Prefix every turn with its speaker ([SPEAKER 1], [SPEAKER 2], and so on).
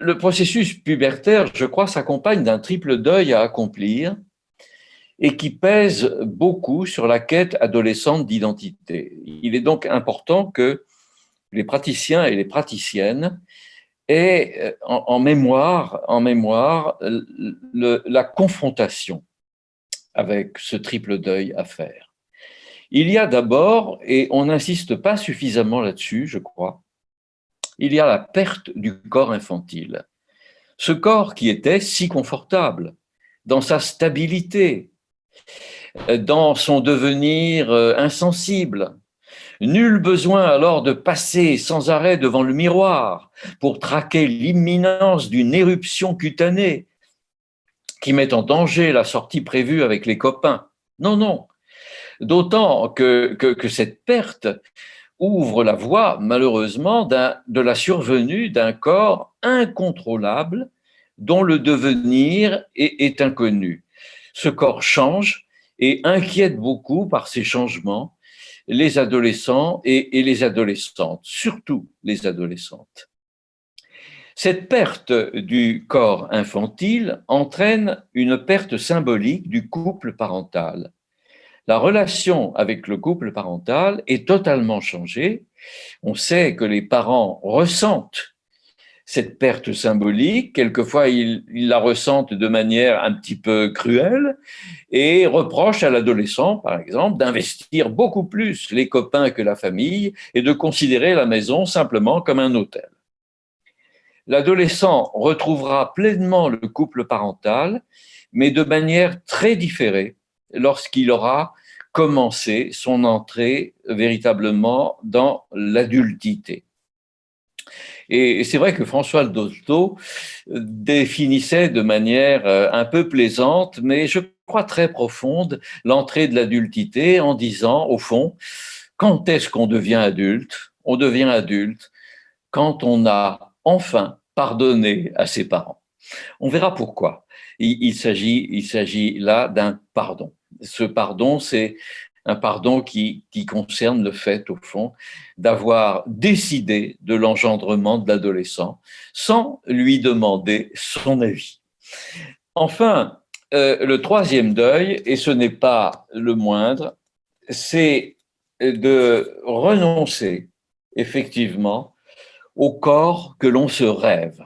[SPEAKER 1] le processus pubertaire, je crois, s'accompagne d'un triple deuil à accomplir et qui pèse beaucoup sur la quête adolescente d'identité. Il est donc important que les praticiens et les praticiennes aient en mémoire la confrontation avec ce triple deuil à faire. Il y a d'abord, et on n'insiste pas suffisamment là-dessus, je crois, il y a la perte du corps infantile. Ce corps qui était si confortable, dans sa stabilité, dans son devenir insensible. Nul besoin alors de passer sans arrêt devant le miroir pour traquer l'imminence d'une éruption cutanée qui met en danger la sortie prévue avec les copains. Non, non. D'autant que cette perte ouvre la voie, malheureusement, de la survenue d'un corps incontrôlable dont le devenir est inconnu. Ce corps change et inquiète beaucoup par ces changements les adolescents et les adolescentes, surtout les adolescentes. Cette perte du corps infantile entraîne une perte symbolique du couple parental. La relation avec le couple parental est totalement changée. On sait que les parents ressentent cette perte symbolique. Quelquefois, ils la ressentent de manière un petit peu cruelle et reprochent à l'adolescent, par exemple, d'investir beaucoup plus les copains que la famille et de considérer la maison simplement comme un hôtel. L'adolescent retrouvera pleinement le couple parental, mais de manière très différée lorsqu'il aura commencé son entrée véritablement dans l'adultité. Et c'est vrai que François Dolto définissait de manière un peu plaisante, mais je crois très profonde, l'entrée de l'adultité en disant, au fond, quand est-ce qu'on devient adulte? On devient adulte quand on a enfin pardonné à ses parents. On verra pourquoi. Il s'agit là d'un pardon. Ce pardon, c'est un pardon qui concerne le fait, au fond, d'avoir décidé de l'engendrement de l'adolescent sans lui demander son avis. Enfin, le troisième deuil, et ce n'est pas le moindre, c'est de renoncer effectivement au corps que l'on se rêve.